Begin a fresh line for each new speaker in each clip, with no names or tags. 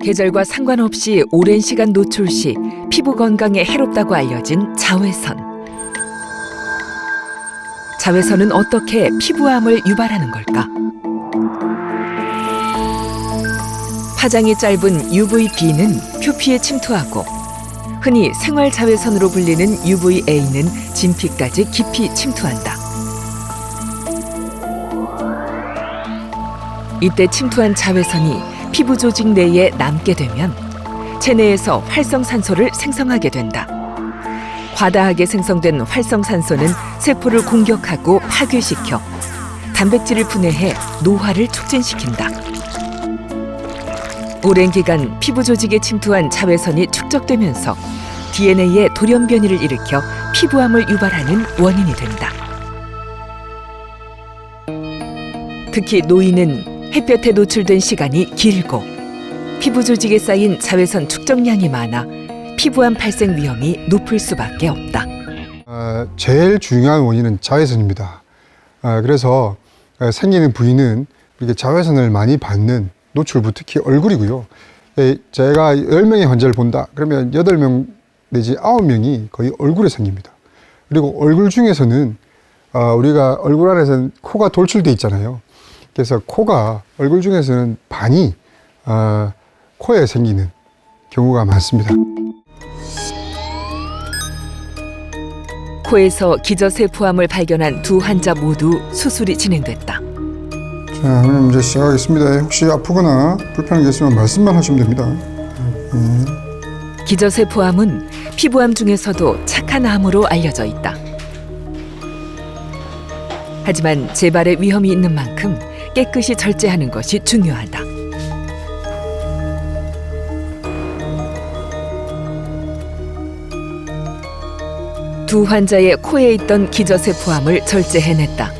계절과 상관없이 오랜 시간 노출 시 피부 건강에 해롭다고 알려진 자외선. 자외선은 어떻게 피부암을 유발하는 걸까? 파장이 짧은 UVB는 표피에 침투하고 흔히 생활 자외선으로 불리는 UVA는 진피까지 깊이 침투한다. 이때 침투한 자외선이 피부 조직 내에 남게 되면 체내에서 활성산소를 생성하게 된다. 과다하게 생성된 활성산소는 세포를 공격하고 파괴시켜 단백질을 분해해 노화를 촉진시킨다. 오랜 기간 피부 조직에 침투한 자외선이 축적되면서 DNA의 돌연변이를 일으켜 피부암을 유발하는 원인이 된다. 특히 노인은 햇볕에 노출된 시간이 길고 피부 조직에 쌓인 자외선 축적량이 많아 피부암 발생 위험이 높을 수밖에 없다.
제일 중요한 원인은 자외선입니다. 그래서 생기는 부위는 이렇게 자외선을 많이 받는 노출부, 특히 얼굴이고요. 제가 10명의 환자를 본다 그러면 8명 내지 9명이 거의 얼굴에 생깁니다. 그리고 얼굴 중에서는 우리가 얼굴 안에서는 코가 돌출돼 있잖아요. 그래서 코가 얼굴 중에서는 반이 코에 생기는 경우가 많습니다.
코에서 기저세포암을 발견한 두 환자 모두 수술이 진행됐다.
자, 그럼 이제 시작하겠습니다. 혹시 아프거나 불편한 게 있으면 말씀만 하시면 됩니다.
기저세포암은 피부암 중에서도 착한 암으로 알려져 있다. 하지만 재발의 위험이 있는 만큼 깨끗이 절제하는 것이 중요하다. 두 환자의 코에 있던 기저세포암을 절제해냈다.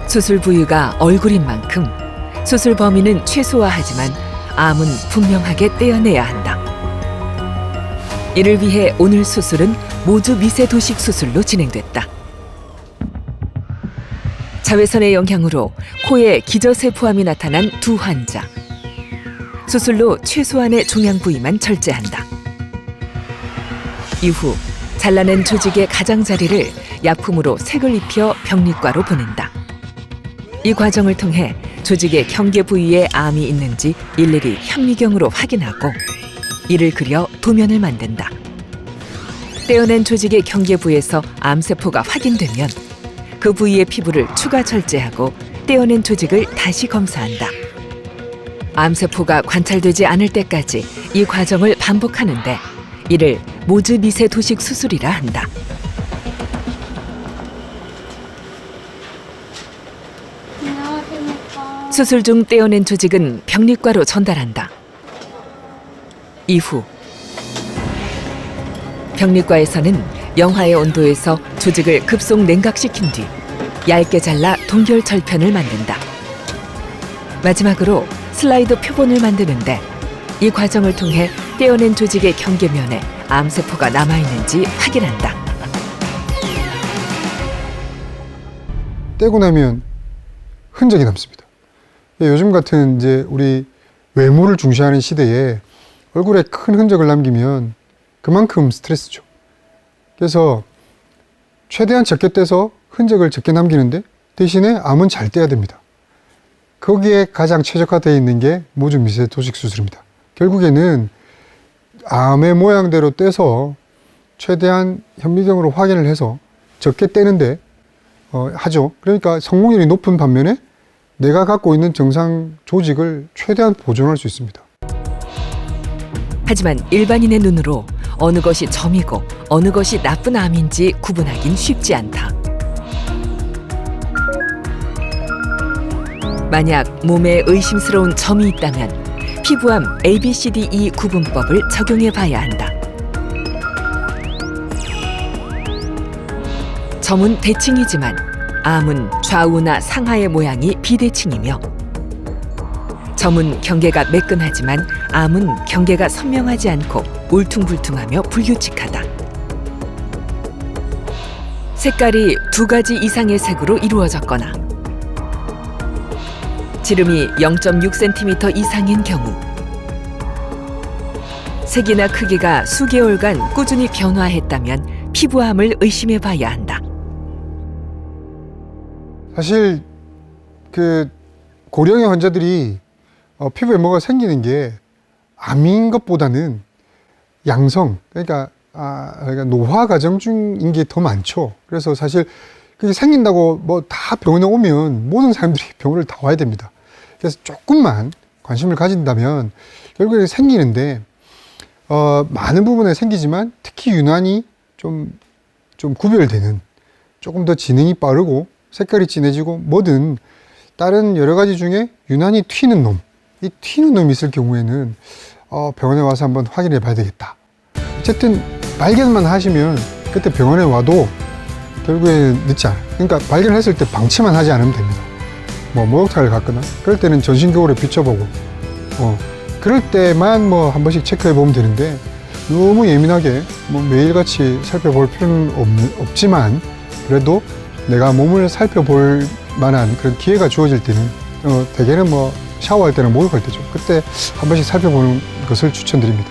수술 부위가 얼굴인 만큼 수술 범위는 최소화하지만 암은 분명하게 떼어내야 한다. 이를 위해 오늘 수술은 모주 미세도식 수술로 진행됐다. 자외선의 영향으로 코에 기저세포암이 나타난 두 환자. 수술로 최소한의 종양 부위만 절제한다. 이후 잘라낸 조직의 가장자리를 약품으로 색을 입혀 병리과로 보낸다. 이 과정을 통해 조직의 경계 부위에 암이 있는지 일일이 현미경으로 확인하고 이를 그려 도면을 만든다. 떼어낸 조직의 경계 부에서 암세포가 확인되면 그 부위의 피부를 추가 절제하고 떼어낸 조직을 다시 검사한다. 암세포가 관찰되지 않을 때까지 이 과정을 반복하는데 이를 모주 미세 도식 수술이라 한다. 수술 중 떼어낸 조직은 병리과로 전달한다. 이후 병리과에서는 영하의 온도에서 조직을 급속 냉각시킨 뒤 얇게 잘라 동결 절편을 만든다. 마지막으로 슬라이드 표본을 만드는데 이 과정을 통해 떼어낸 조직의 경계면에 암세포가 남아있는지 확인한다.
떼고 나면 흔적이 남습니다. 요즘 같은 이제 우리 외모를 중시하는 시대에 얼굴에 큰 흔적을 남기면 그만큼 스트레스죠. 그래서 최대한 적게 떼서 흔적을 적게 남기는데 대신에 암은 잘 떼야 됩니다. 거기에 가장 최적화되어 있는 게 모주 미세 도식 수술입니다. 결국에는 암의 모양대로 떼서 최대한 현미경으로 확인을 해서 적게 떼는데 하죠. 그러니까 성공률이 높은 반면에 내가 갖고 있는 정상 조직을 최대한 보존할 수 있습니다.
하지만 일반인의 눈으로 어느 것이 점이고 어느 것이 나쁜 암인지 구분하긴 쉽지 않다. 만약 몸에 의심스러운 점이 있다면 피부암 ABCDE 구분법을 적용해 봐야 한다. 점은 대칭이지만 암은 좌우나 상하의 모양이 비대칭이며 점은 경계가 매끈하지만 암은 경계가 선명하지 않고 울퉁불퉁하며 불규칙하다. 색깔이 2가지 이상의 색으로 이루어졌거나 지름이 0.6cm 이상인 경우, 색이나 크기가 수개월간 꾸준히 변화했다면 피부암을 의심해 봐야 한다.
사실 그 고령의 환자들이 피부 외모가 생기는 게 암인 것보다는 양성, 그러니까 노화 과정 중인 게 더 많죠. 그래서 사실 그게 생긴다고 뭐 다 병원에 오면 모든 사람들이 병원을 다 와야 됩니다. 그래서 조금만 관심을 가진다면 결국에 생기는데 많은 부분에 생기지만 특히 유난히 좀 구별되는, 조금 더 진행이 빠르고 색깔이 진해지고 뭐든 다른 여러 가지 중에 유난히 튀는 놈, 이 튀는 놈이 있을 경우에는 병원에 와서 한번 확인해 봐야 되겠다. 어쨌든 발견만 하시면 그때 병원에 와도 결국에는 늦지 않아요. 그러니까 발견했을 때 방치만 하지 않으면 됩니다. 뭐 목욕탕을 갔거나 그럴 때는 전신거울에 비춰보고 그럴 때만 뭐 한 번씩 체크해 보면 되는데, 너무 예민하게 뭐 매일같이 살펴볼 필요는 없지만 그래도 내가 몸을 살펴볼 만한 그런 기회가 주어질 때는 대개는 뭐 샤워할 때나 목욕할 때죠. 그때 한 번씩 살펴보는 것을 추천드립니다.